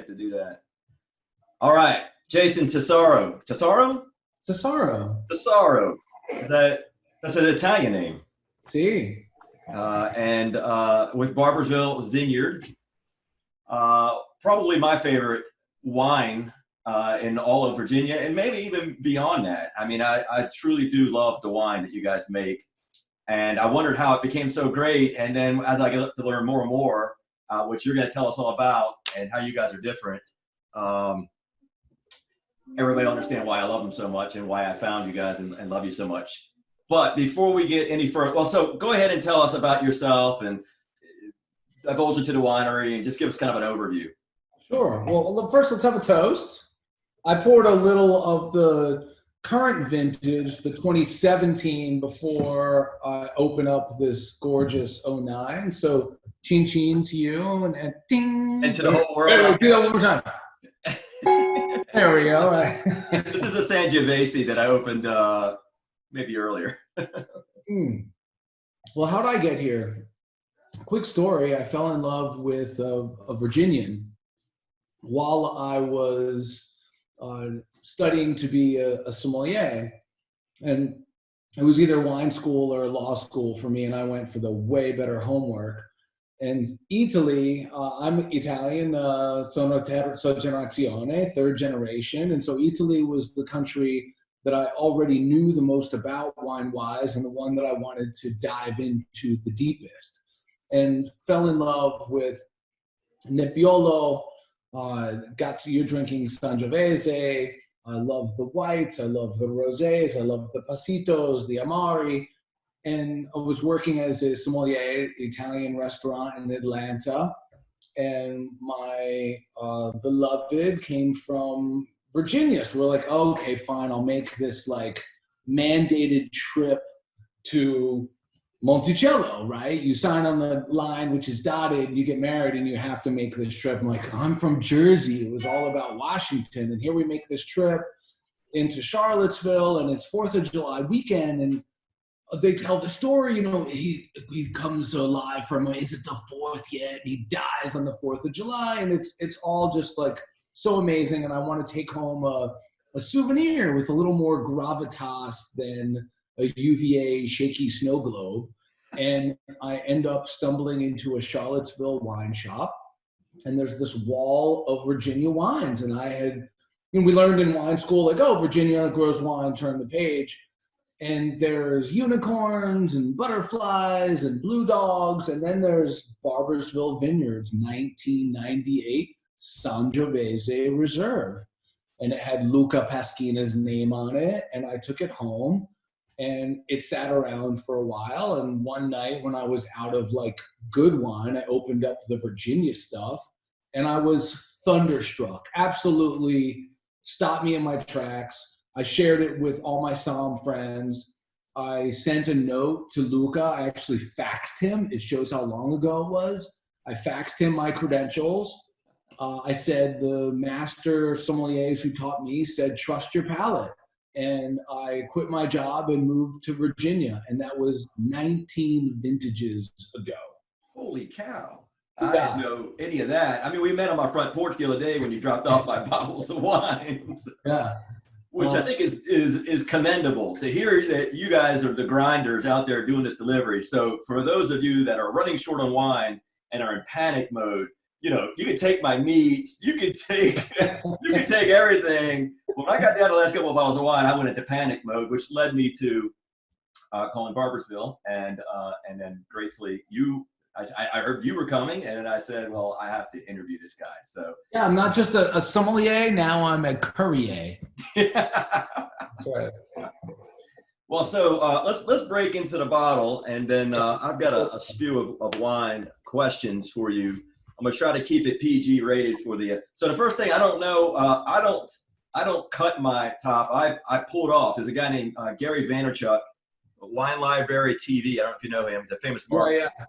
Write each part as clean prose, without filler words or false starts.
To do that. All right, Jason Tesauro. Tesauro? Tesauro. Tesauro. That's an Italian name. See. And with Barbersville Vineyard, probably my favorite wine in all of Virginia, and maybe even beyond that. I mean, I truly do love the wine that you guys make, and I wondered how it became so great. And then as I get to learn more and more, which you're going to tell us all about, and how you guys are different, everybody will understand why I love them so much and why I found you guys and love you so much. But before we get any further, well, so go ahead and tell us about yourself and divulge into the winery and just give us kind of an overview. Sure. Well, first let's have a toast. I poured a little of the current vintage, the 2017, before I open up this gorgeous 09. So chin chin to you and ding. And to the whole world. Do that one more time. There we go. This is a Sangiovese that I opened maybe earlier. Well, how did I get here? Quick story. I fell in love with a Virginian while I was studying to be a sommelier. And it was either wine school or law school for me, and I went for the way better homework. And Italy, I'm Italian, sono terza generazione, third generation. And so Italy was the country that I already knew the most about wine-wise, and the one that I wanted to dive into the deepest. And fell in love with Nebbiolo, you're drinking Sangiovese. I love the whites, I love the rosés, I love the Pasitos, the Amari. And I was working as a sommelier at an Italian restaurant in Atlanta. And my beloved came from Virginia. So we're like, oh, okay, fine. I'll make this like mandated trip to Monticello, right? You sign on the line, which is dotted, you get married and you have to make this trip. I'm like, I'm from Jersey. It was all about Washington. And here we make this trip into Charlottesville, and it's 4th of July weekend. And they tell the story, you know, he comes alive from, is it the 4th yet? And he dies on the 4th of July. And it's all just like so amazing. And I want to take home a souvenir with a little more gravitas than a UVA shaky snow globe. And I end up stumbling into a Charlottesville wine shop. And there's this wall of Virginia wines. And I had, we learned in wine school, like, oh, Virginia grows wine, turn the page. And there's unicorns and butterflies and blue dogs. And then there's Barbersville Vineyards, 1998 Sangiovese Reserve. And it had Luca Paschina's name on it. And I took it home and it sat around for a while. And one night when I was out of like good wine, I opened up the Virginia stuff and I was thunderstruck. Absolutely stopped me in my tracks. I shared it with all my Somm friends. I sent a note to Luca. I actually faxed him. It shows how long ago it was. I faxed him my credentials. I said, the master sommeliers who taught me said, trust your palate. And I quit my job and moved to Virginia. And that was 19 vintages ago. Holy cow. I didn't know any of that. I mean, we met on my front porch the other day when you dropped off my bottles of wines. Yeah. Which I think is commendable to hear that you guys are the grinders out there doing this delivery. So for those of you that are running short on wine and are in panic mode, you know, you could take my meats, you could take everything. When I got down to the last couple of bottles of wine, I went into panic mode, which led me to calling Barbersville, and then gratefully I heard you were coming, and I said, well, I have to interview this guy. So yeah, I'm not just a sommelier, now I'm a courrier. Right. Well, so let's break into the bottle, and then I've got a spew of wine questions for you. I'm gonna try to keep it PG rated for the. So the first thing, I don't know, I don't cut my top. I pull it off. There's a guy named Gary Vaynerchuk, Wine Library TV. I don't know if you know him. He's a famous marketer. Yeah.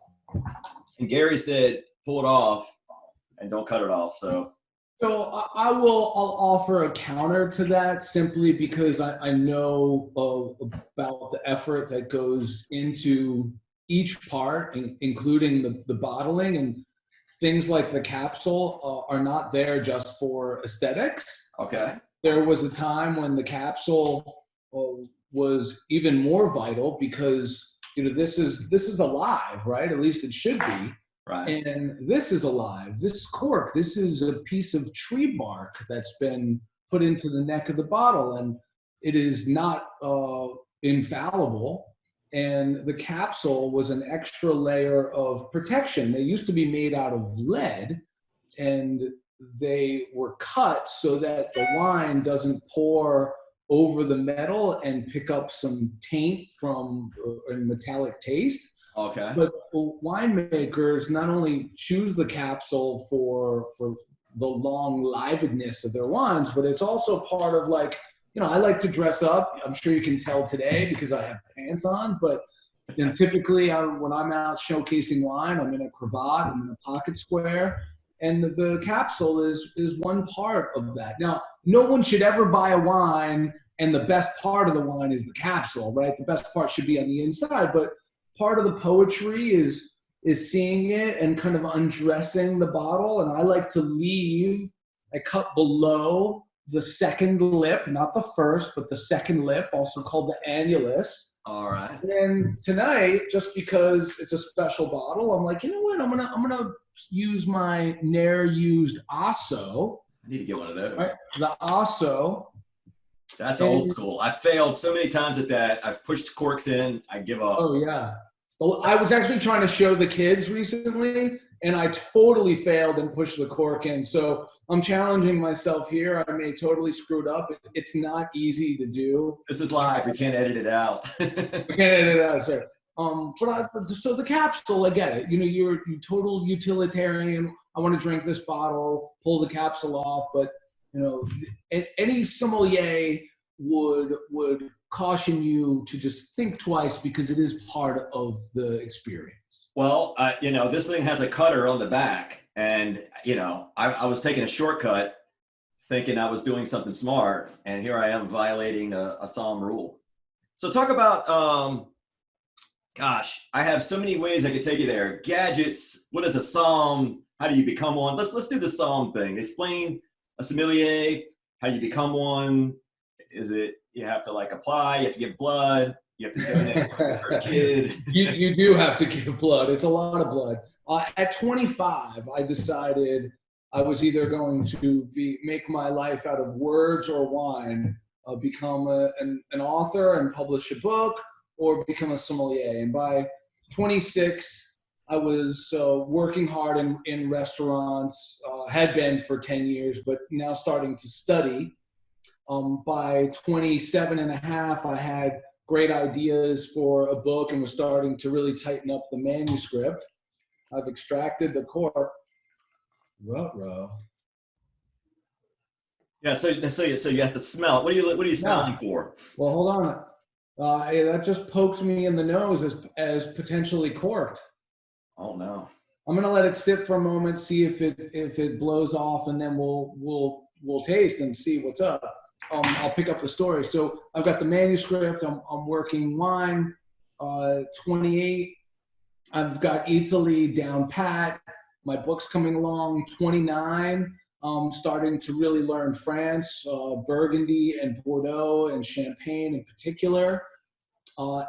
And Gary said, pull it off and don't cut it off. So I'll offer a counter to that, simply because I know about the effort that goes into each part, including the bottling. And things like the capsule are not there just for aesthetics. Okay. There was a time when the capsule was even more vital because this is alive, right? At least it should be. Right. And this is alive. This cork, this is a piece of tree bark that's been put into the neck of the bottle, and it is not infallible. And the capsule was an extra layer of protection. They used to be made out of lead, and they were cut so that the wine doesn't pour over the metal and pick up some taint from a metallic taste. Okay. But winemakers not only choose the capsule for the long livedness of their wines, but it's also part of like, I like to dress up. I'm sure you can tell today because I have pants on, but typically when I'm out showcasing wine, I'm in a cravat, I'm in a pocket square, and the capsule is one part of that. Now, no one should ever buy a wine and the best part of the wine is the capsule, right? The best part should be on the inside, but part of the poetry is seeing it and kind of undressing the bottle. And I like to leave a cup below the second lip, not the first, but the second lip, also called the annulus. All right. And tonight, just because it's a special bottle, I'm like, you know what? I'm gonna use my ne'er used Asso. I need to get one of those. Right? The Asso. That's old school. I failed so many times at that. I've pushed corks in. I give up. Oh yeah. Well, I was actually trying to show the kids recently, and I totally failed and pushed the cork in. So I'm challenging myself here. I may totally screwed up. It's not easy to do. This is live. We can't edit it out. We can't edit it out, sir. So the capsule, I get it. You're total utilitarian. I want to drink this bottle, pull the capsule off, but any sommelier would caution you to just think twice because it is part of the experience. Well, this thing has a cutter on the back, and I was taking a shortcut thinking I was doing something smart, and here I am violating a somm rule. So talk about gosh, I have so many ways I could take you there. Gadgets, what is a somm? How do you become one? Let's do the somm thing. Explain a sommelier, how you become one. Is it you have to apply, you have to give blood, you have to donate your first kid? You do have to give blood. It's a lot of blood. At 25, I decided I was either going to make my life out of words or wine, become an author and publish a book, or become a sommelier. And by 26, I was working hard in restaurants, had been for 10 years, but now starting to study. By 27 and a half, I had great ideas for a book and was starting to really tighten up the manuscript. I've extracted the cork. Ruh-roh. Yeah, so you have to smell it. What are you smelling for? Well, hold on. That just poked me in the nose as potentially corked. Oh no. I'm gonna let it sit for a moment, see if it blows off, and then we'll taste and see what's up. I'll pick up the story. So I've got the manuscript. I'm working wine. 28. I've got Italy down pat. My book's coming along. 29. Starting to really learn France, Burgundy and Bordeaux and Champagne in particular.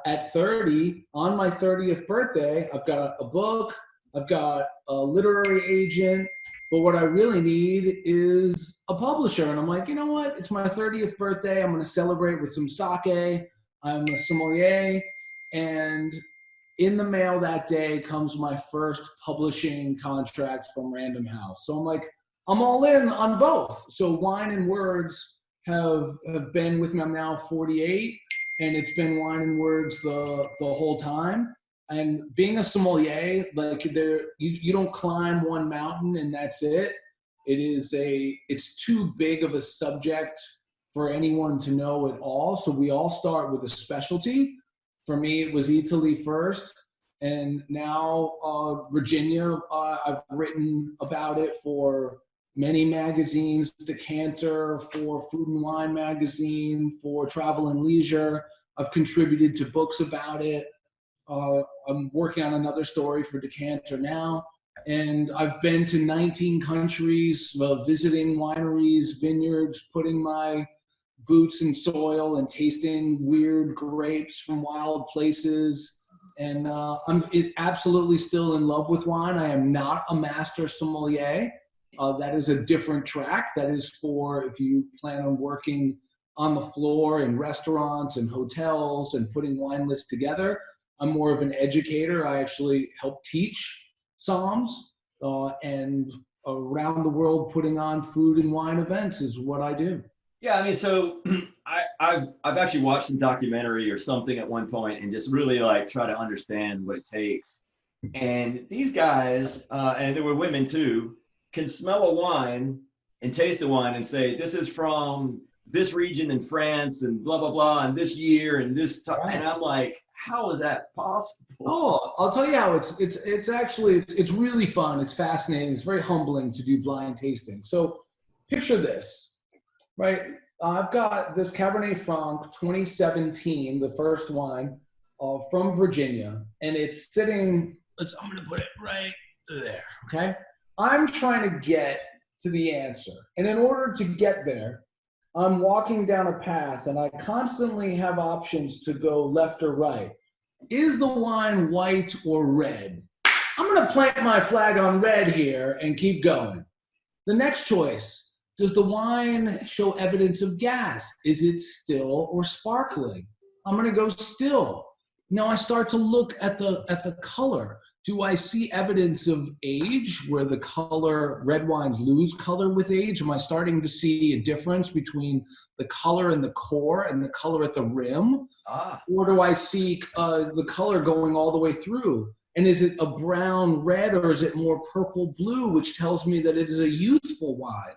At 30, on my 30th birthday, I've got a book. I've got a literary agent. But what I really need is a publisher. And I'm like, you know what? It's my 30th birthday. I'm going to celebrate with some sake. I'm a sommelier. And in the mail that day comes my first publishing contract from Random House. So I'm like, I'm all in on both. So Wine and Words have been with me. I'm now 48, and it's been Wine and Words the whole time. And being a sommelier, you don't climb one mountain and that's it. It's too big of a subject for anyone to know it all. So we all start with a specialty. For me, it was Italy first, and now Virginia. I've written about it for many magazines, Decanter, for Food and Wine magazine, for Travel and Leisure. I've contributed to books about it. I'm working on another story for Decanter now. And I've been to 19 countries, visiting wineries, vineyards, putting my boots in soil and tasting weird grapes from wild places. And I'm absolutely still in love with wine. I am not a master sommelier. That is a different track. That is for if you plan on working on the floor in restaurants and hotels and putting wine lists together. I'm more of an educator. I actually help teach somms and around the world putting on food and wine events is what I do. Yeah, I mean, so I've actually watched some documentary or something at one point and just really like try to understand what it takes. And these guys, and there were women too, can smell a wine and taste the wine and say, this is from this region in France and blah, blah, blah, and this year and this time. Right. And I'm like, how is that possible? Oh, I'll tell you how it's actually, it's really fun. It's fascinating. It's very humbling to do blind tasting. So picture this, right? I've got this Cabernet Franc 2017, the first wine from Virginia, and it's sitting, I'm going to put it right there, okay? I'm trying to get to the answer. And in order to get there, I'm walking down a path and I constantly have options to go left or right. Is the wine white or red? I'm going to plant my flag on red here and keep going. The next choice, does the wine show evidence of gas? Is it still or sparkling? I'm going to go still. Now I start to look at the color. Do I see evidence of age where the color, red wines lose color with age? Am I starting to see a difference between the color in the core and the color at the rim? Or do I see the color going all the way through? And is it a brown red or is it more purple blue, which tells me that it is a youthful wine?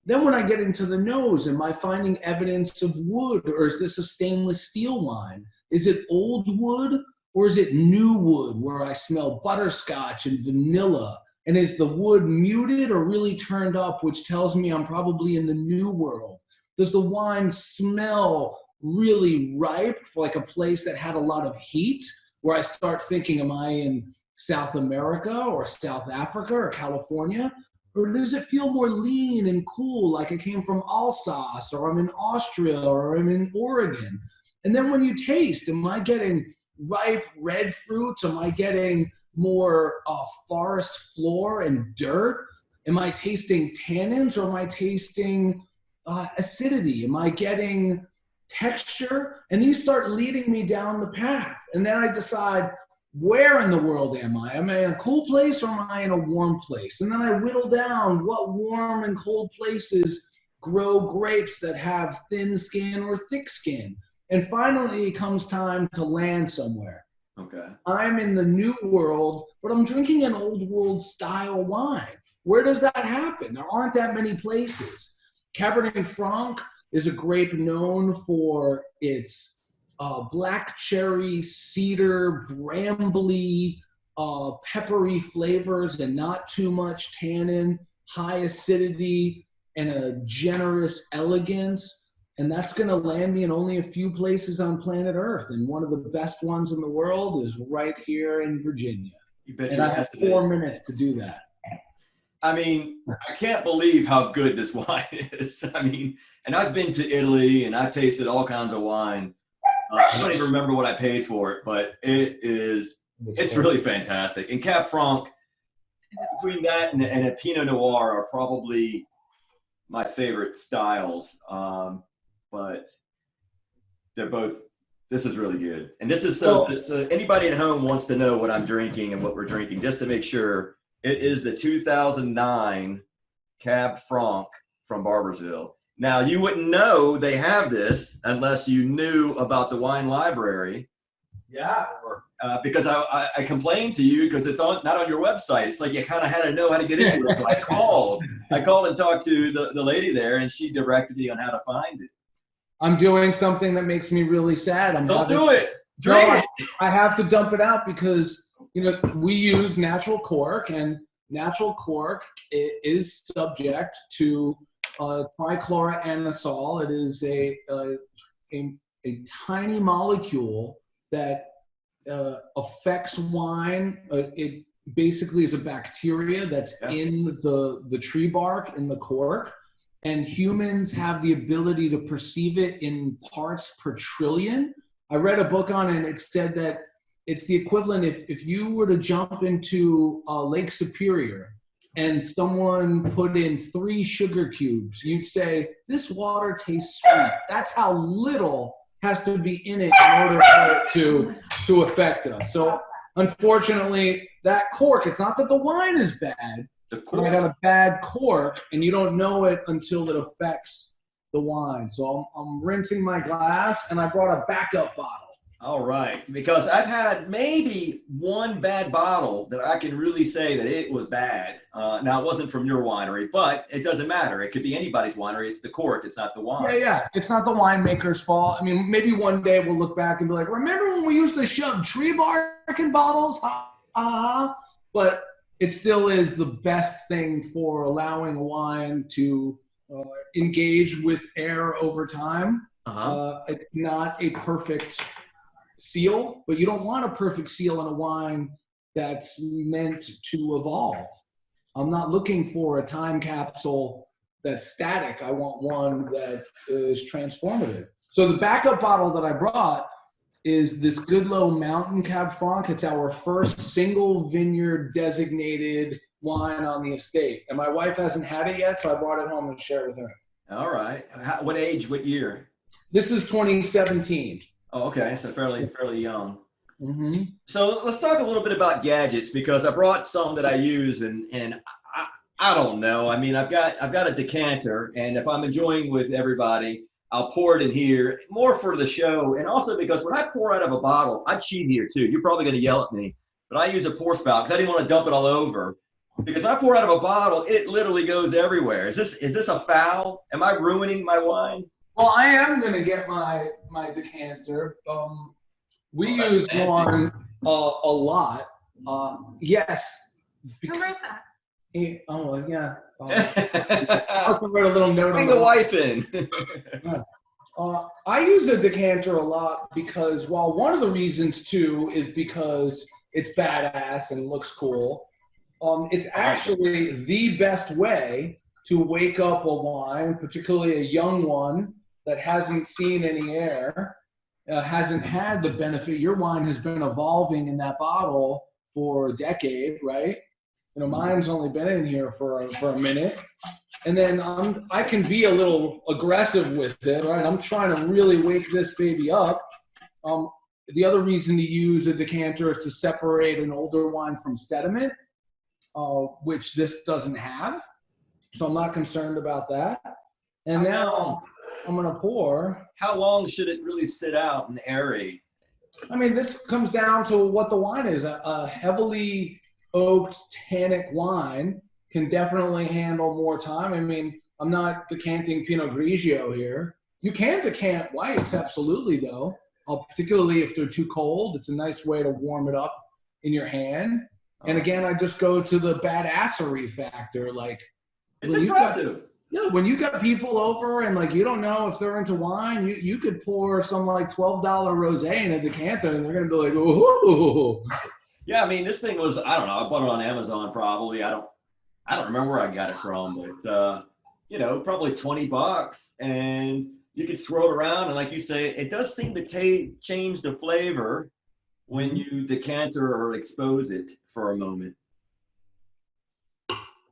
Then when I get into the nose, am I finding evidence of wood or is this a stainless steel wine? Is it old wood? Or is it new wood where I smell butterscotch and vanilla? And is the wood muted or really turned up, which tells me I'm probably in the new world? Does the wine smell really ripe for like a place that had a lot of heat, where I start thinking, am I in South America or South Africa or California? Or does it feel more lean and cool, like it came from Alsace, or I'm in Austria, or I'm in Oregon? And then when you taste, am I getting ripe red fruits? Am I getting more forest floor and dirt? Am I tasting tannins or am I tasting acidity? Am I getting texture? And these start leading me down the path. And then I decide, where in the world am I? Am I in a cool place or am I in a warm place? And then I whittle down what warm and cold places grow grapes that have thin skin or thick skin. And finally, it comes time to land somewhere. Okay. I'm in the new world, but I'm drinking an old world style wine. Where does that happen? There aren't that many places. Cabernet Franc is a grape known for its black cherry, cedar, brambly, peppery flavors and not too much tannin, high acidity, and a generous elegance. And that's going to land me in only a few places on planet Earth. And one of the best ones in the world is right here in Virginia. You bet. And I have 4 minutes to do that. I mean, I can't believe how good this wine is. I mean, and I've been to Italy and I've tasted all kinds of wine. I don't even remember what I paid for it, but it's really fantastic. And Cab Franc, between that and a Pinot Noir are probably my favorite styles. But they're both, this is really good. And this is so anybody at home wants to know what I'm drinking and what we're drinking, just to make sure, it is the 2009 Cab Franc from Barbersville. Now, you wouldn't know they have this unless you knew about the wine library. Yeah. Because I complained to you because it's not on your website. It's like you kind of had to know how to get into it. So I called and talked to the lady there, and she directed me on how to find it. I'm doing something that makes me really sad. Don't do it. Drink it. I have to dump it out because, we use natural cork, and natural cork is subject to trichloroanisole. It is a tiny molecule that affects wine. basically is a bacteria that's in the tree bark, in the cork. And humans have the ability to perceive it in parts per trillion. I read a book on it, and it said that it's the equivalent if you were to jump into Lake Superior and someone put in 3 sugar cubes, you'd say, this water tastes sweet. That's how little has to be in it in order for it to affect us. So unfortunately, that cork, it's not that the wine is bad, I got a bad cork, and you don't know it until it affects the wine. So I'm rinsing my glass, and I brought a backup bottle. All right, because I've had maybe one bad bottle that I can really say that it was bad. Now, it wasn't from your winery, but it doesn't matter. It could be anybody's winery. It's the cork. It's not the wine. Yeah. It's not the winemaker's fault. I mean, maybe one day we'll look back and be like, remember when we used to shove tree bark in bottles? But it still is the best thing for allowing wine to engage with air over time. It's not a perfect seal, but you don't want a perfect seal in a wine that's meant to evolve. I'm not looking for a time capsule that's static. I want one that is transformative. So the backup bottle that I brought is this Goodlow Mountain Cab Franc. It's our first single vineyard designated wine on the estate. And my wife hasn't had it yet, so I brought it home and share it with her. All right. What age, what year? This is 2017. Oh, okay. So fairly young. Mm-hmm. So let's talk a little bit about gadgets, because I brought some that I use, and I don't know. I mean, I've got a decanter, and if I'm enjoying with everybody, I'll pour it in here more for the show. And also because when I pour out of a bottle, I cheat here too. You're probably going to yell at me, but I use a pour spout because I didn't want to dump it all over. Because when I pour out of a bottle, it literally goes everywhere. Is this a foul? Am I ruining my wine? Well, I am going to get my decanter. We use one a lot. Yes. Who wrote that? Oh, yeah. I also wrote a little note. Bring the wife in. I use a decanter a lot because, well, one of the reasons, too, is because it's badass and looks cool. It's actually the best way to wake up a wine, particularly a young one that hasn't seen any air, hasn't had the benefit. Your wine has been evolving in that bottle for a decade, right? You know, mine's only been in here for a minute. And then I can be a little aggressive with it, right? I'm trying to really wake this baby up. The other reason to use a decanter is to separate an older wine from sediment, which this doesn't have. So I'm not concerned about that. And now I'm going to pour. How long should it really sit out and aerate? I mean, this comes down to what the wine is. A heavily oaked tannic wine can definitely handle more time. I mean, I'm not decanting Pinot Grigio here. You can decant whites, absolutely, though. Particularly if they're too cold. It's a nice way to warm it up in your hand. And again, I just go to the badassery factor. Like, it's impressive. When you got people over and like you don't know if they're into wine, you could pour some like $12 rosé in a decanter and they're gonna be like, ooh. Yeah, I mean, this thing was, I don't know, I bought it on Amazon probably. I don't remember where I got it from, but probably $20, and you could swirl it around, and like you say, it does seem to change the flavor when you decanter or expose it for a moment.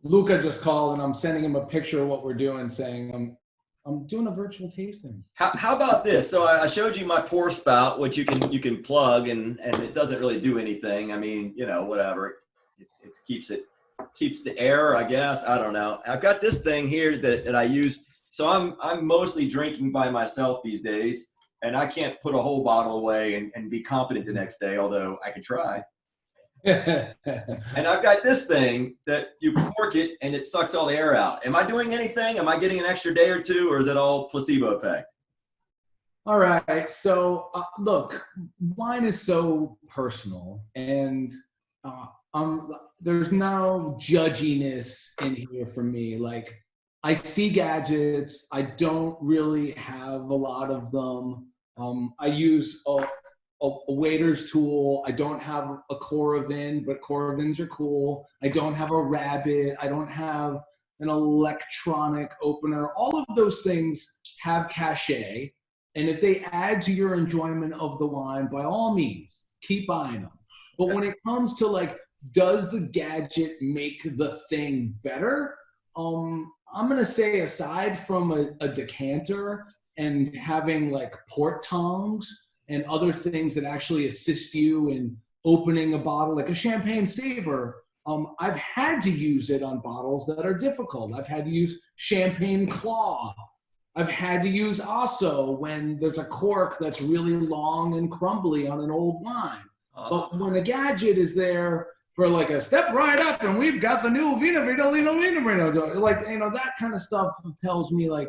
Luca just called, and I'm sending him a picture of what we're doing, saying I'm doing a virtual tasting. How about this? So I showed you my pour spout, which you can plug, and it doesn't really do anything. I mean, whatever. It keeps the air, I guess. I don't know. I've got this thing here that I use. So I'm mostly drinking by myself these days, and I can't put a whole bottle away and be competent the next day, although I could try. And I've got this thing that you cork it and it sucks all the air out. Am I doing anything? Am I getting an extra day or two, or is it all placebo effect? All right. So look, wine is so personal, and there's no judginess in here for me. Like, I see gadgets. I don't really have a lot of them. I use a waiter's tool. I don't have a Coravin, but Coravins are cool. I don't have a rabbit. I don't have an electronic opener. All of those things have cachet. And if they add to your enjoyment of the wine, by all means, keep buying them. But when it comes to like, does the gadget make the thing better? I'm going to say, aside from a decanter and having like port tongs and other things that actually assist you in opening a bottle, like a champagne saver, I've had to use it on bottles that are difficult. I've had to use champagne claw. I've had to use Asso when there's a cork that's really long and crumbly on an old wine. But when a gadget is there for like a step right up and we've got the new Vino Vino, like, you know, that kind of stuff tells me like,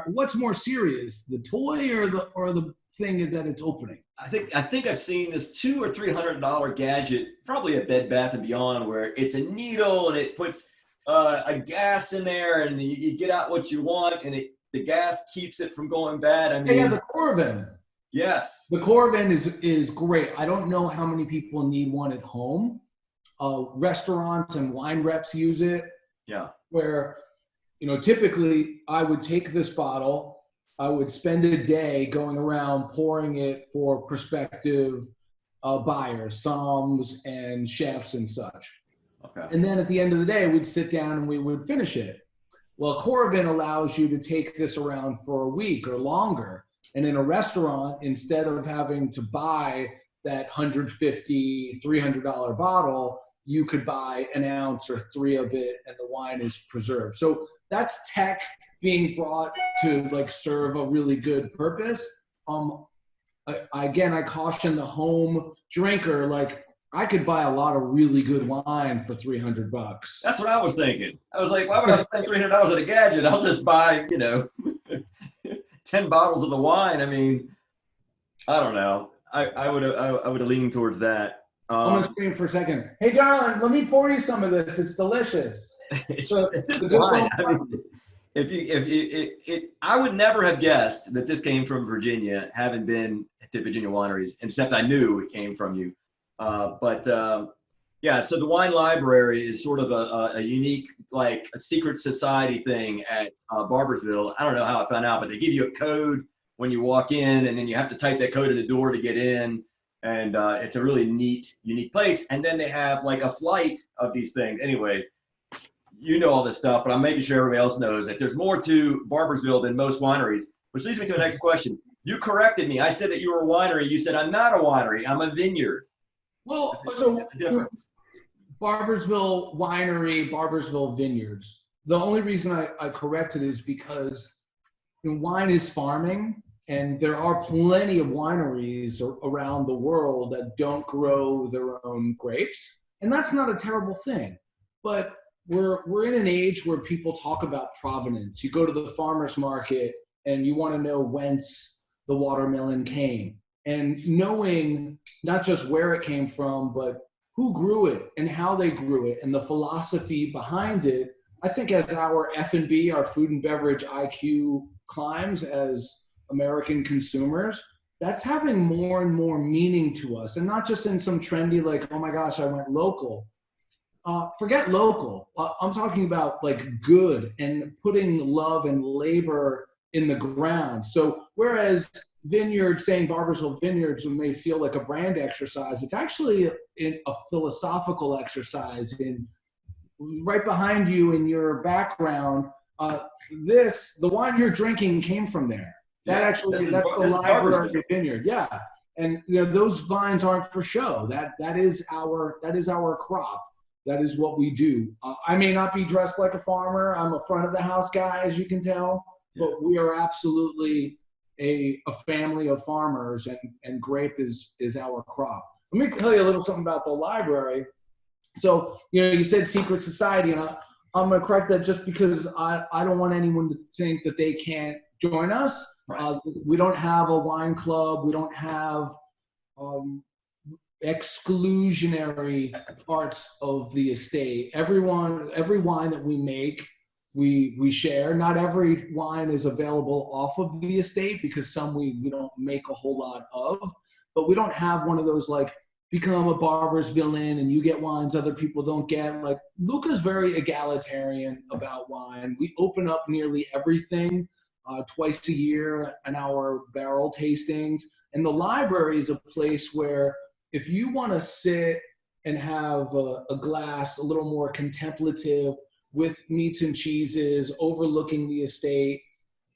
what's more serious, the toy or the thing that it's opening? I think I've seen this $200 or $300 gadget, probably at Bed Bath and Beyond, where it's a needle and it puts a gas in there and you get out what you want and the gas keeps it from going bad. I mean, yeah, the Coravin. Yes, the Coravin is great. I don't know how many people need one at home. Restaurants and wine reps use it. Yeah. Where, you know, typically I would take this bottle, I would spend a day going around pouring it for prospective buyers, somms and chefs and such. Okay. And then at the end of the day, we'd sit down and we would finish it. Well, Coravin allows you to take this around for a week or longer. And in a restaurant, instead of having to buy that $150, $300 bottle, you could buy an ounce or 3 of it and the wine is preserved. So that's tech being brought to like serve a really good purpose. Again, I caution the home drinker, like, I could buy a lot of really good wine for $300. That's what I was thinking. I was like, why would I spend $300 on a gadget? I'll just buy, 10 bottles of the wine. I mean, I don't know. I would have leaned towards that. I'm going to scream for a second. Hey, darling, let me pour you some of this. It's delicious. It's fine. I mean, I would never have guessed that this came from Virginia, having been to Virginia wineries, except I knew it came from you. Yeah, so the wine library is sort of a unique, like a secret society thing at Barbersville. I don't know how I found out, but they give you a code when you walk in, and then you have to type that code in the door to get in. And it's a really neat, unique place. And then they have like a flight of these things. Anyway, you know all this stuff, but I'm making sure everybody else knows that there's more to Barbersville than most wineries, which leads me to the next question. You corrected me. I said that you were a winery. You said, I'm not a winery. I'm a vineyard. Well, so Barbersville Winery, Barbersville Vineyards. The only reason I corrected is because wine is farming, and there are plenty of wineries around the world that don't grow their own grapes, and that's not a terrible thing. But we're in an age where people talk about provenance. You go to the farmer's market and you want to know whence the watermelon came. And knowing not just where it came from, but who grew it and how they grew it and the philosophy behind it, I think as our F&B, our food and beverage IQ climbs as American consumers, that's having more and more meaning to us. And not just in some trendy, like, oh my gosh, I went local. Forget local. I'm talking about like good and putting love and labor in the ground. So whereas vineyards, saying Barbersville Vineyards may feel like a brand exercise, it's actually a philosophical exercise. In right behind you in your background, the wine you're drinking came from there. That's the library vineyard. Yeah. And those vines aren't for show. That is our crop. That is what we do. I may not be dressed like a farmer. I'm a front of the house guy, as you can tell, but we are absolutely a family of farmers, and grape is our crop. Let me tell you a little something about the library. So, you said secret society, and I'm going to correct that just because I don't want anyone to think that they can't join us. Right. We don't have a wine club. We don't have exclusionary parts of the estate. Every wine that we make, we share. Not every wine is available off of the estate because some we don't make a whole lot of. but we don't have one of those like become a barber's villain and you get wines other people don't get. Like Luca's very egalitarian about wine. We open up nearly everything twice a year in our barrel tastings. And the library is a place where if you want to sit and have a glass a little more contemplative with meats and cheeses overlooking the estate,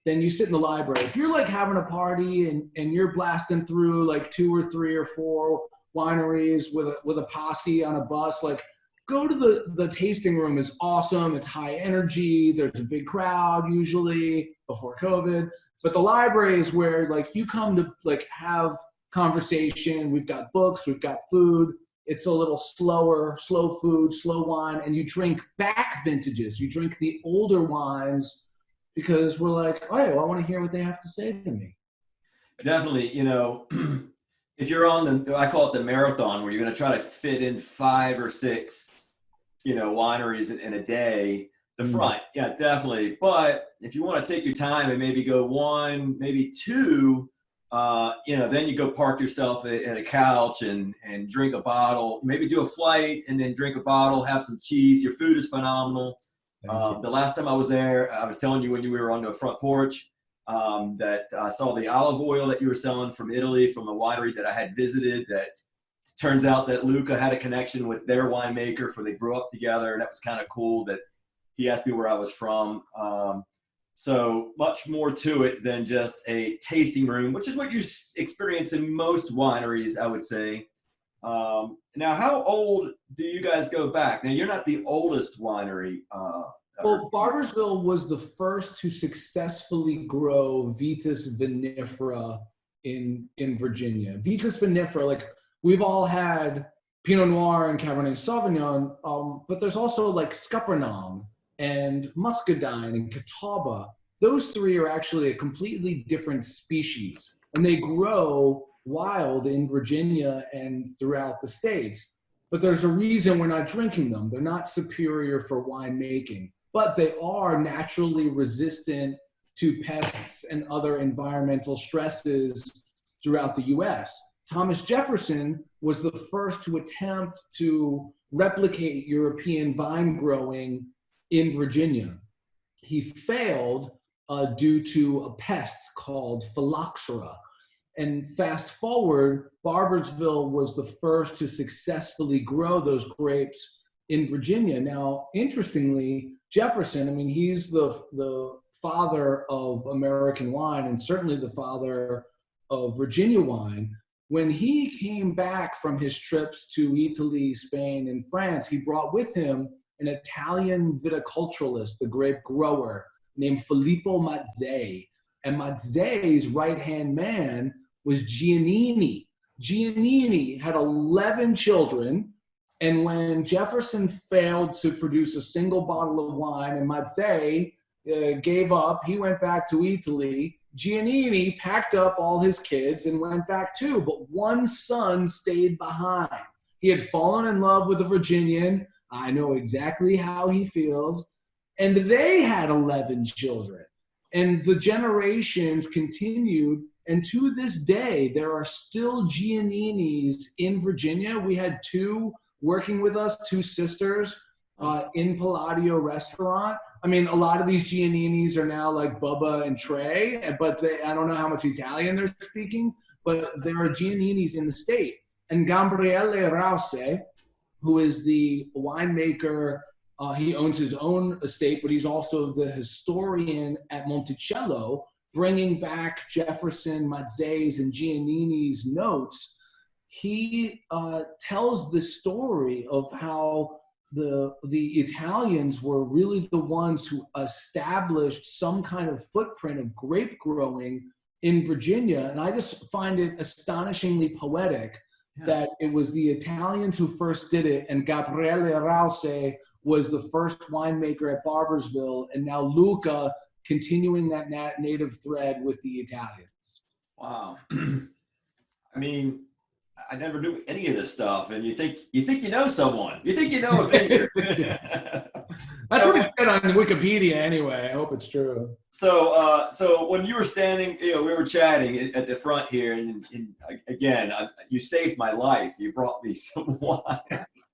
then you sit in the library. If you're like having a party and you're blasting through like 2 or 3 or 4 wineries with a posse on a bus, like go to the tasting room. Is awesome. It's high energy. There's a big crowd usually before COVID, but the library is where like you come to like have conversation. We've got books, we've got food. It's a little slower, slow food, slow wine, and you drink back vintages. You drink the older wines because we're like, oh, I want to hear what they have to say to me. Definitely, if you're on I call it the marathon, where you're going to try to fit in 5 or 6, wineries in a day, the front, yeah, definitely. But if you want to take your time and maybe go 1, maybe 2, then you go park yourself at a couch and drink a bottle, maybe do a flight and then drink a bottle, have some cheese. Your food is phenomenal. The last time I was there, I was telling you when we were on the front porch, that I saw the olive oil that you were selling from Italy, from a winery that I had visited. That turns out that Luca had a connection with their winemaker, for they grew up together, and that was kind of cool that he asked me where I was from. So much more to it than just a tasting room, which is what you experience in most wineries, I would say. Now, how old do you guys go back? Now, you're not the oldest winery. Well, Barbersville was the first to successfully grow Vitis vinifera in Virginia. Vitis vinifera, like we've all had Pinot Noir and Cabernet Sauvignon, but there's also like Scuppernong and Muscadine and Catawba. Those 3 are actually a completely different species, and they grow wild in Virginia and throughout the States. But there's a reason we're not drinking them. They're not superior for winemaking, but they are naturally resistant to pests and other environmental stresses throughout the US. Thomas Jefferson was the first to attempt to replicate European vine growing in Virginia. He failed due to a pest called phylloxera. And fast forward, Barbersville was the first to successfully grow those grapes in Virginia. Now, interestingly, Jefferson, I mean, he's the father of American wine and certainly the father of Virginia wine. When he came back from his trips to Italy, Spain, and France, he brought with him an Italian viticulturalist, the grape grower, named Filippo Mazzei. And Mazzei's right-hand man was Giannini. Giannini had 11 children, and when Jefferson failed to produce a single bottle of wine and Mazzei gave up, he went back to Italy. Giannini packed up all his kids and went back too, but one son stayed behind. He had fallen in love with a Virginian. I know exactly how he feels. And they had 11 children. And the generations continued. And to this day, there are still Gianninis in Virginia. We had 2 working with us, 2 sisters in Palladio restaurant. I mean, a lot of these Gianninis are now like Bubba and Trey, but I don't know how much Italian they're speaking, but there are Gianninis in the state. And Gabriele Rause, who is the winemaker, he owns his own estate, but he's also the historian at Monticello, bringing back Jefferson, Mazzei's, and Giannini's notes. He tells the story of how the Italians were really the ones who established some kind of footprint of grape growing in Virginia. And I just find it astonishingly poetic that it was the Italians who first did it, and Gabriele Rause was the first winemaker at Barbersville, and now Luca continuing that native thread with the Italians. Wow. I mean, I never knew any of this stuff, and you think you know someone. You think you know a vineyard. That's what it said on Wikipedia anyway. I hope it's true. So when you were standing, we were chatting at the front here, and again, you saved my life. You brought me some wine,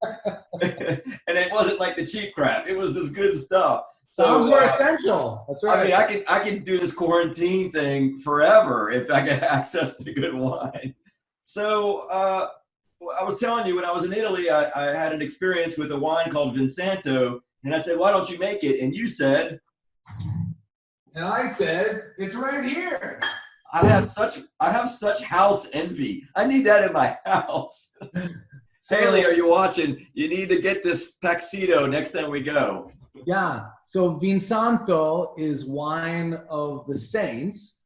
and it wasn't like the cheap crap. It was this good stuff. Sounds more essential. That's right. I mean, I can do this quarantine thing forever if I get access to good wine. So I was telling you, when I was in Italy, I had an experience with a wine called Vinsanto, and I said, "Why don't you make it?" And you said, and I said, "It's right here." I have such house envy. I need that in my house. So, Haley, are you watching? You need to get this Paxito next time we go. Yeah. So Vinsanto is wine of the saints,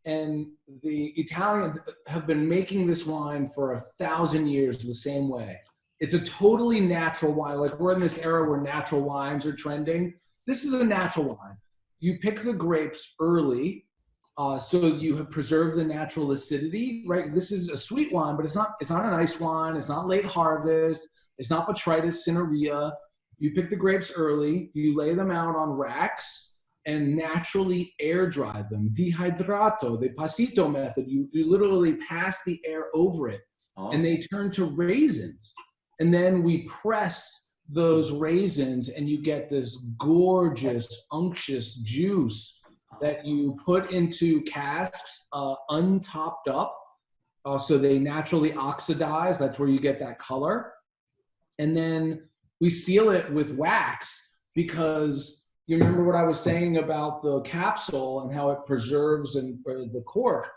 and the Italians have been making this wine for 1,000 years the same way. It's a totally natural wine. Like, we're in this era where natural wines are trending. This is a natural wine. You pick the grapes early, so you have preserved the natural acidity, right? This is a sweet wine, but it's not an ice wine. It's not late harvest. It's not botrytis cinerea. You pick the grapes early, you lay them out on racks and naturally air dry them. Dehydrato, the pasito method, you literally pass the air over it, and they turn to raisins. And then we press those raisins, and you get this gorgeous, unctuous juice that you put into casks, untopped up, so they naturally oxidize. That's where you get that color. And then we seal it with wax, because you remember what I was saying about the capsule and how it preserves the cork.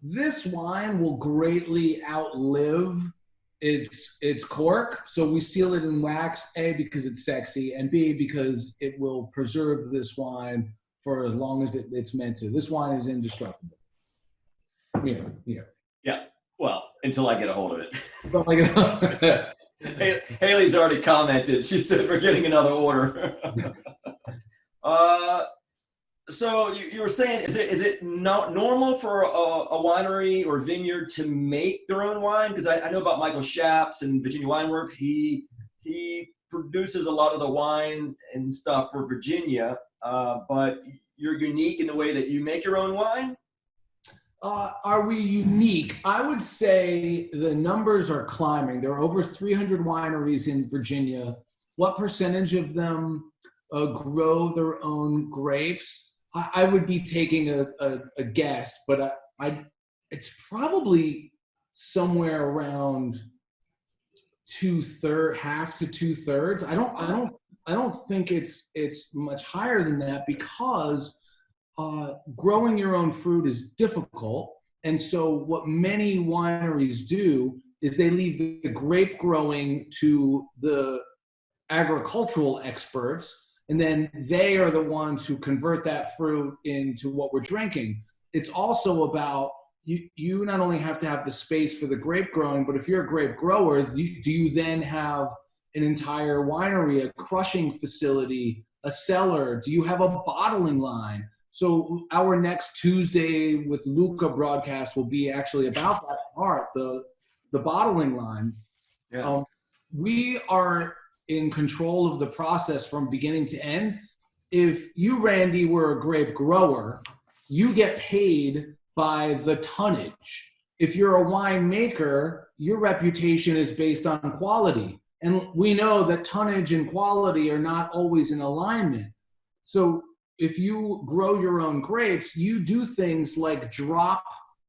This wine will greatly outlive its cork. So we seal it in wax, A, because it's sexy, and B, because it will preserve this wine for as long as it's meant to. This wine is indestructible. Here. Yeah. Well, until I get a hold of it. Haley's already commented. She said we're getting another order. So you were saying, is it not normal for a winery or vineyard to make their own wine? Because I know about Michael Shaps and Virginia Wine Works. He produces a lot of the wine and stuff for Virginia, but you're unique in the way that you make your own wine? Are we unique? I would say the numbers are climbing. There are over 300 wineries in Virginia. What percentage of them grow their own grapes? I would be taking a guess, but it's probably somewhere around half to 2/3. I don't think it's much higher than that, because growing your own fruit is difficult. And so what many wineries do is they leave the grape growing to the agricultural experts, and then they are the ones who convert that fruit into what we're drinking. It's also about, you not only have to have the space for the grape growing, but if you're a grape grower, do you then have an entire winery, a crushing facility, a cellar? Do you have a bottling line? So our next Tuesday with Luca broadcast will be actually about that part, the bottling line. Yeah. We are in control of the process from beginning to end. If you, Randy, were a grape grower, you get paid by the tonnage. If you're a winemaker, your reputation is based on quality. And we know that tonnage and quality are not always in alignment. So if you grow your own grapes, you do things like drop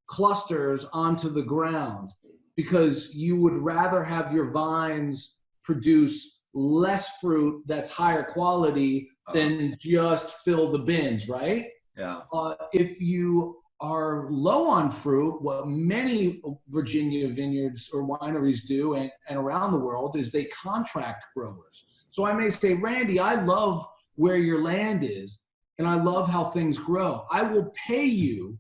clusters onto the ground, because you would rather have your vines produce less fruit that's higher quality than just fill the bins, right? Yeah. If you are low on fruit, what many Virginia vineyards or wineries do, and around the world, is they contract growers. So I may say, Randy, I love where your land is, and I love how things grow. I will pay you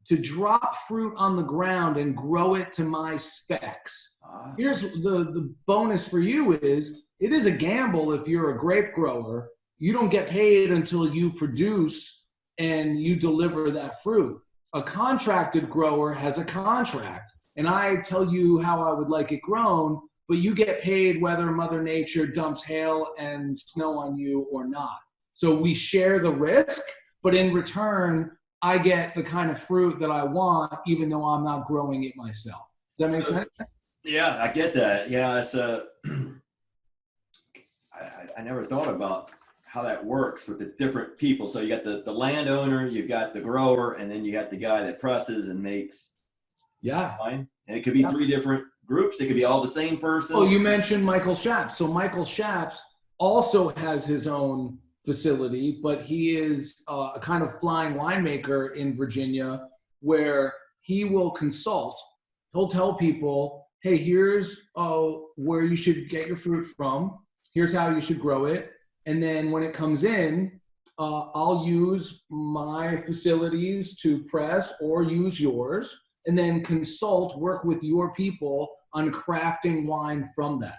to drop fruit on the ground and grow it to my specs. Here's the bonus for you is, it is a gamble if you're a grape grower. You don't get paid until you produce and you deliver that fruit. A contracted grower has a contract, and I tell you how I would like it grown, but you get paid whether Mother Nature dumps hail and snow on you or not. So we share the risk, but in return, I get the kind of fruit that I want, even though I'm not growing it myself. Does that make sense? Yeah, I get that. Yeah, it's I never thought about how that works with the different people. So you got the landowner, you've got the grower, and then you got the guy that presses and makes wine. And it could be three different groups. It could be all the same person. Well, you mentioned Michael Shaps. So Michael Shaps also has his own facility, but he is a kind of flying winemaker in Virginia where he will consult. He'll tell people, hey, here's where you should get your fruit from. Here's how you should grow it. And then when it comes in, I'll use my facilities to press or use yours, and then consult, work with your people on crafting wine from that.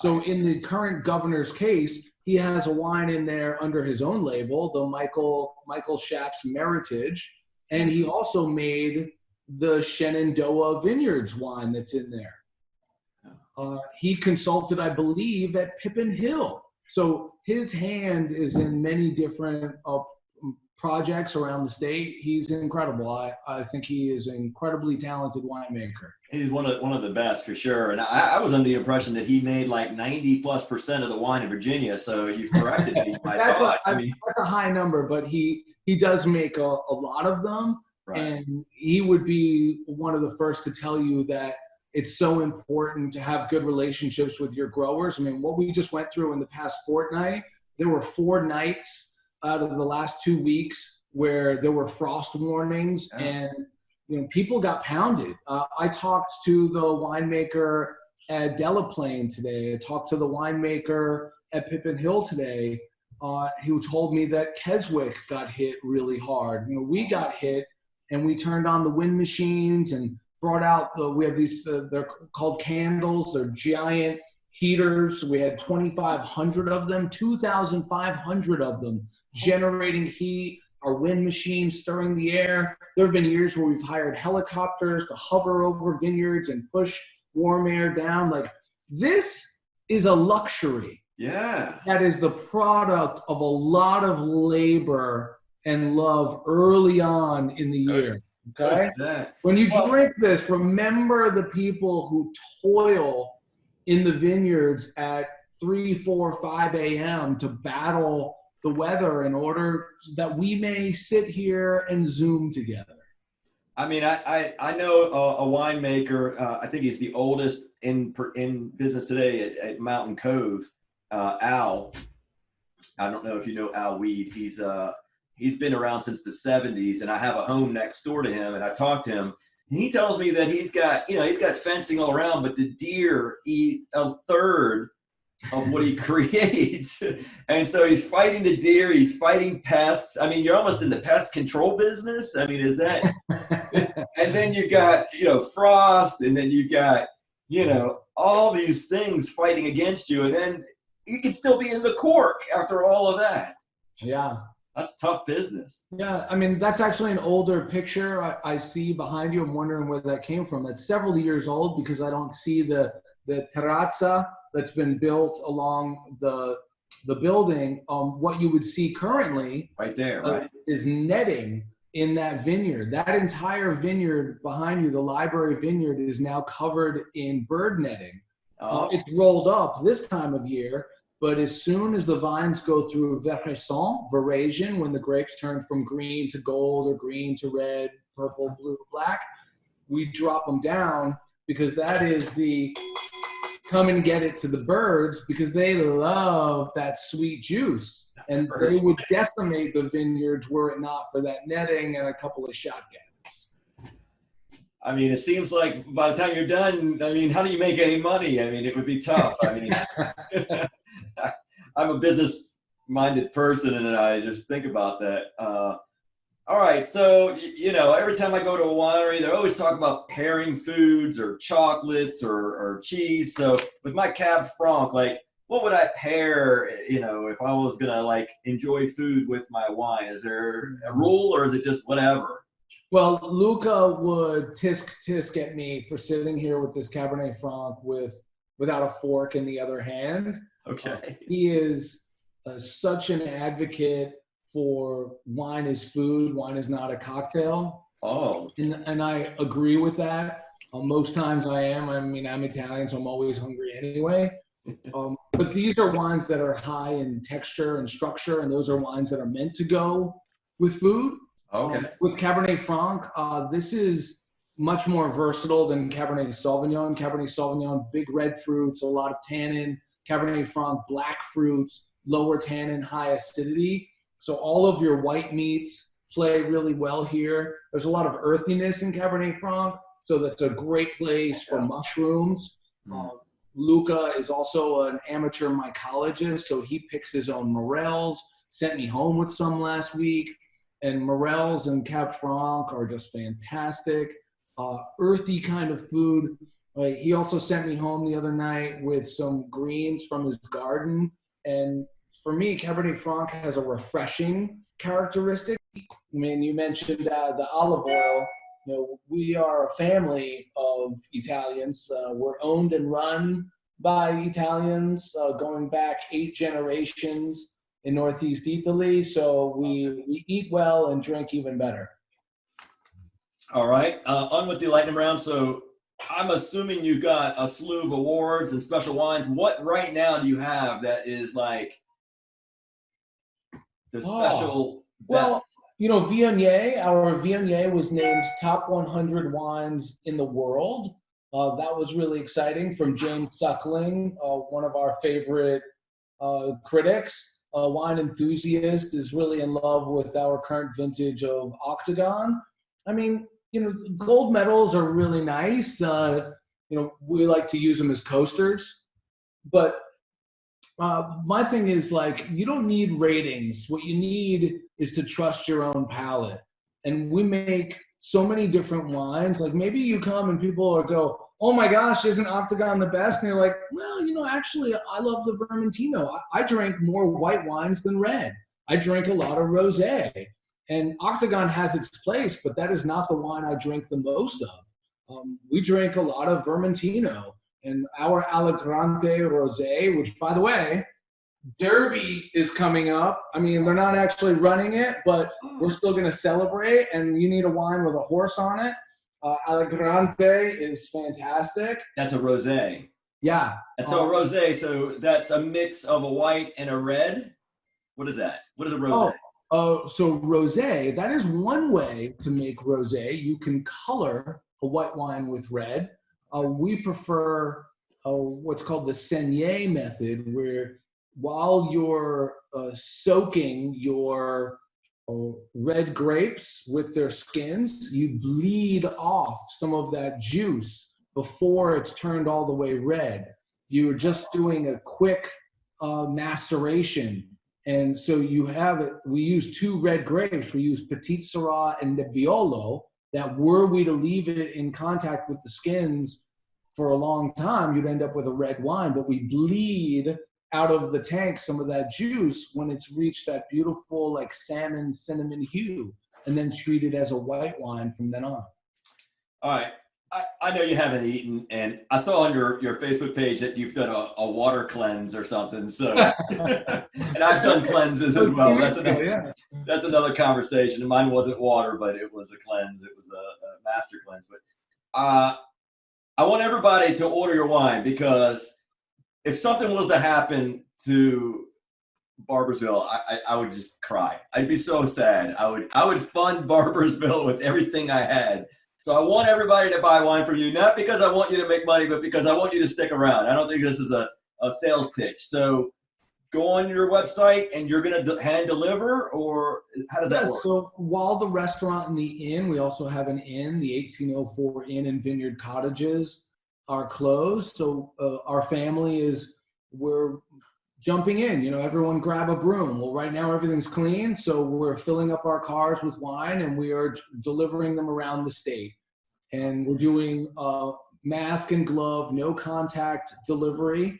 So in the current governor's case, he has a wine in there under his own label, the Michael Shaps Meritage, and he also made the Shenandoah Vineyards wine that's in there. He consulted, I believe, at Pippin Hill. So his hand is in many different projects around the state. He's incredible. I think he is an incredibly talented winemaker. He's one of the best for sure. And I was under the impression that he made like 90+% of the wine in Virginia. So you've corrected me. That's a high number, but he does make a lot of them. Right. And he would be one of the first to tell you that it's so important to have good relationships with your growers. I mean, what we just went through in the past fortnight, there were 4 nights out of the last 2 weeks where there were frost warnings, and people got pounded. I talked to the winemaker at Delaplane today. I talked to the winemaker at Pippin Hill today. He told me that Keswick got hit really hard. We got hit, and we turned on the wind machines and brought out we have these, they're called candles. They're giant heaters. We had 2,500 of them, 2,500 of them generating heat, our wind machines stirring the air. There have been years where we've hired helicopters to hover over vineyards and push warm air down. Like, this is a luxury. Yeah. That is the product of a lot of labor and love early on in the year. Okay? When you drink this, remember the people who toil in the vineyards at 3, 4, 5 a.m. to battle the weather in order that we may sit here and Zoom together. I mean, I know a winemaker. I think he's the oldest in business today at Mountain Cove. Al. I don't know if you know Al Weed. He's been around since the 70s, and I have a home next door to him, and I talked to him, and he tells me that he's got fencing all around, but the deer eat a third of what he creates. And so he's fighting the deer, he's fighting pests. I mean, you're almost in the pest control business. I mean, is that, and then you've got, frost, and then you've got, all these things fighting against you, and then you can still be in the cork after all of that. Yeah. That's tough business. Yeah, I mean, that's actually an older picture I see behind you. I'm wondering where that came from. That's several years old because I don't see the terrazza that's been built along the building. What you would see currently right there, is netting in that vineyard. That entire vineyard behind you, the library vineyard, is now covered in bird netting. It's rolled up this time of year. But as soon as the vines go through veraison, when the grapes turn from green to gold or green to red, purple, blue, black, we drop them down because that is the come and get it to the birds because they love that sweet juice. And they would decimate the vineyards were it not for that netting and a couple of shotguns. I mean, it seems like by the time you're done, I mean, how do you make any money? I mean, it would be tough. I mean, I'm a business-minded person, and I just think about that. All right, so, every time I go to a winery, they're always talking about pairing foods or chocolates or cheese. So with my Cab Franc, like, what would I pair, if I was going to, enjoy food with my wine? Is there a rule, or is it just whatever? Well, Luca would tisk at me for sitting here with this Cabernet Franc with without a fork in the other hand. Okay. He is such an advocate for wine is food, wine is not a cocktail. Oh. And I agree with that. Most times I am. I mean, I'm Italian, so I'm always hungry anyway. But these are wines that are high in texture and structure, and those are wines that are meant to go with food. Okay. With Cabernet Franc, this is much more versatile than Cabernet Sauvignon. Cabernet Sauvignon, big red fruits, a lot of tannin. Cabernet Franc, black fruits, lower tannin, high acidity. So all of your white meats play really well here. There's a lot of earthiness in Cabernet Franc, so that's a great place for mushrooms. Luca is also an amateur mycologist, so he picks his own morels, sent me home with some last week. And morels and Cab Franc are just fantastic. Earthy kind of food. He also sent me home the other night with some greens from his garden. And for me, Cabernet Franc has a refreshing characteristic. I mean, you mentioned the olive oil. You know, we are a family of Italians. We're owned and run by Italians, going back 8 generations in Northeast Italy. So we eat well and drink even better. All right, on with the lightning round. So I'm assuming you've got a slew of awards and special wines. What right now do you have that is like the special best? Well, you know, Viognier, our Viognier was named top 100 wines in the world. That was really exciting, from James Suckling, one of our favorite critics. Wine enthusiast, is really in love with our current vintage of Octagon. I mean, you know, gold medals are really nice. You know, we like to use them as coasters. But my thing is, like, you don't need ratings. What you need is to trust your own palate. And we make so many different wines. Like, maybe you come and people go, oh my gosh, isn't Octagon the best? And you're like, well, you know, actually, I love the Vermentino. I drink more white wines than red. I drink a lot of rosé. And Octagon has its place, but that is not the wine I drink the most of. We drink a lot of Vermentino. And our Allegrante Rosé, which, by the way, Derby is coming up. I mean, they're not actually running it, but we're still going to celebrate. And you need a wine with a horse on it. Allegrante is fantastic. That's a rosé. Yeah. And so a rosé, so that's a mix of a white and a red. What is that? What is a rosé? So rosé, that is one way to make rosé. You can color a white wine with red. We prefer what's called the saignée method, where while you're soaking your red grapes with their skins, you bleed off some of that juice before it's turned all the way red. You're just doing a quick maceration. And so you have it. We use 2 red grapes. We use Petit Syrah and Nebbiolo, that were we to leave it in contact with the skins for a long time, you'd end up with a red wine. But we bleed out of the tank some of that juice when it's reached that beautiful, like, salmon cinnamon hue, and then treat it as a white wine from then on. All right. I know you haven't eaten, and I saw on your Facebook page that you've done a water cleanse or something. So, and I've done cleanses as well. That's another conversation. And mine wasn't water, but it was a cleanse. It was a master cleanse. But I want everybody to order your wine, because if something was to happen to Barboursville, I would just cry. I'd be so sad. I would fund Barboursville with everything I had. So I want everybody to buy wine from you, not because I want you to make money, but because I want you to stick around. I don't think this is a sales pitch. So go on your website and you're going to hand deliver, or how does that work? So while the restaurant and the inn, we also have an inn, the 1804 Inn and Vineyard Cottages, are closed. So our family we're jumping in, you know, everyone grab a broom. Well, right now everything's clean. So we're filling up our cars with wine and we are delivering them around the state. And we're doing mask and glove, no contact delivery.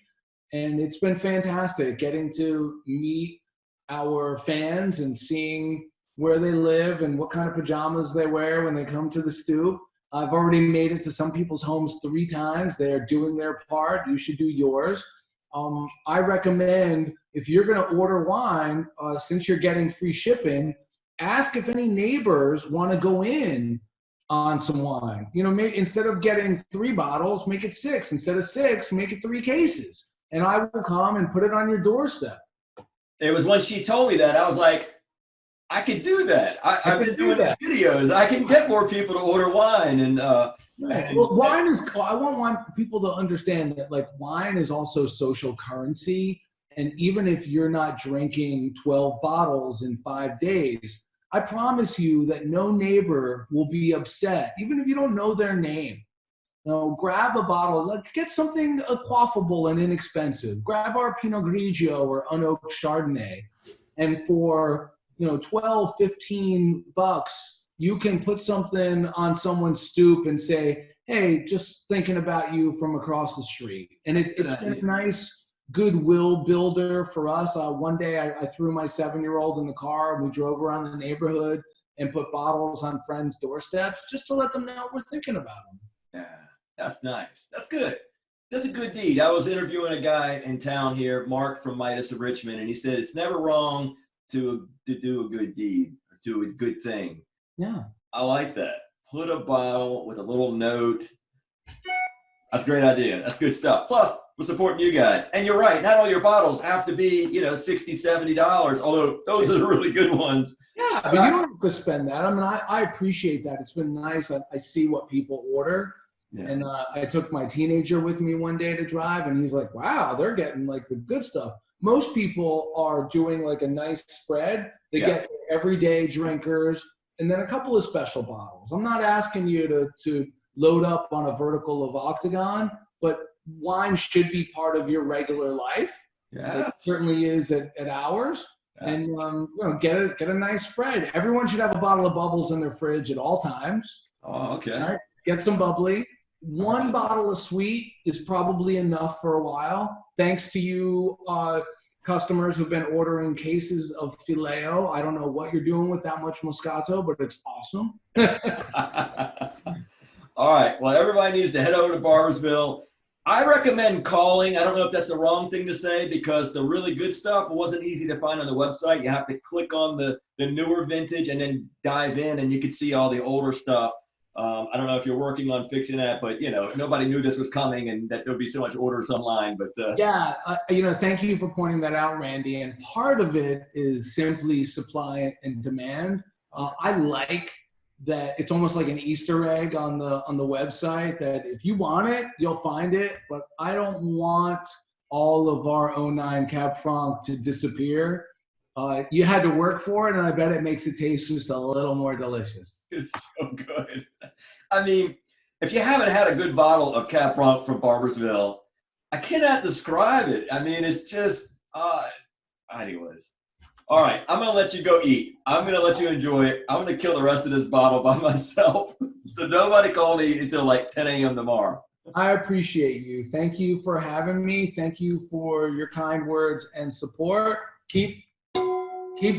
And it's been fantastic getting to meet our fans and seeing where they live and what kind of pajamas they wear when they come to the stoop. I've already made it to some people's homes 3 times. They're doing their part. You should do yours. I recommend, if you're going to order wine, since you're getting free shipping, ask if any neighbors want to go in on some wine. You know, instead of getting 3 bottles, make it 6. Instead of 6, make it 3 cases. And I will come and put it on your doorstep. It was when she told me that, I was like, I could do that. I've been doing these videos. I can get more people to order wine. And, well, wine is, I want people to understand that, like, wine is also social currency. And even if you're not drinking 12 bottles in 5 days, I promise you that no neighbor will be upset, even if you don't know their name. You know, grab a bottle, get something quaffable and inexpensive. Grab our Pinot Grigio or unoaked Chardonnay. And for, you know, 12, 15 bucks, you can put something on someone's stoop and say, hey, just thinking about you from across the street. And it's been a nice goodwill builder for us. One day I threw my 7-year-old in the car and we drove around the neighborhood and put bottles on friends' doorsteps just to let them know we're thinking about them. Yeah, that's nice. That's good. That's a good deed. I was interviewing a guy in town here, Mark from Midas of Richmond, and he said it's never wrong to do a good deed, or do a good thing. Yeah. I like that. Put a bottle with a little note. That's a great idea. That's good stuff. Plus, we're supporting you guys. And you're right, not all your bottles have to be, you know, $60, $70, although those are the really good ones. Yeah, but you don't have to spend that. I mean, I appreciate that. It's been nice. I see what people order. Yeah. And I took my teenager with me one day to drive, and he's like, wow, they're getting like the good stuff. Most people are doing like a nice spread. They get everyday drinkers and then a couple of special bottles. I'm not asking you to load up on a vertical of Octagon, but wine should be part of your regular life. Yeah, it certainly is at ours. Yeah. And you know, get a nice spread. Everyone should have a bottle of bubbles in their fridge at all times. Oh, okay. Right? Get some bubbly. One bottle of sweet is probably enough for a while. Thanks to you customers who've been ordering cases of Fileo. I don't know what you're doing with that much Moscato, but it's awesome. All right. Well, everybody needs to head over to Barbersville. I recommend calling. I don't know if that's the wrong thing to say, because the really good stuff wasn't easy to find on the website. You have to click on the newer vintage and then dive in, and you can see all the older stuff. I don't know if you're working on fixing that, but, you know, nobody knew this was coming and that there'll be so much orders online. But yeah, you know, thank you for pointing that out, Randy. And part of it is simply supply and demand. I like that it's almost like an Easter egg on the website that if you want it, you'll find it. But I don't want all of our 09 Cab Franc to disappear. You had to work for it, and I bet it makes it taste just a little more delicious. It's so good. I mean, if you haven't had a good bottle of Cab Franc from Barbersville, I cannot describe it. I mean, it's just, anyways. All right, I'm going to let you go eat. I'm going to let you enjoy it. I'm going to kill the rest of this bottle by myself. So nobody call me until like 10 a.m. tomorrow. I appreciate you. Thank you for having me. Thank you for your kind words and support. Keep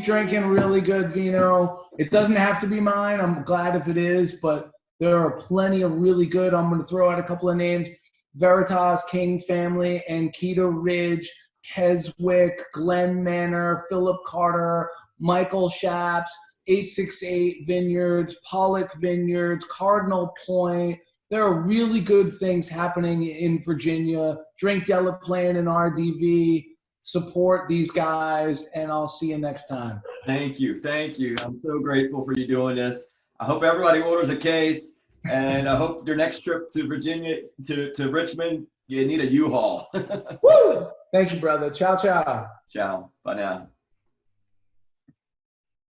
drinking really good vino. It doesn't have to be mine. I'm glad if it is, but there are plenty of really good. I'm going to throw out a couple of names. Veritas, King Family, Ankita Ridge, Keswick, Glen Manor, Philip Carter, Michael Shaps, 868 Vineyards, Pollock Vineyards, Cardinal Point. There are really good things happening in Virginia. Drink Delaplane and RDV. Support these guys, and I'll see you next time. Thank you. Thank you. I'm so grateful for you doing this. I hope everybody orders a case, and I hope your next trip to Virginia, to Richmond, you need a U-Haul. Woo! Thank you, brother. Ciao, ciao. Ciao. Bye now.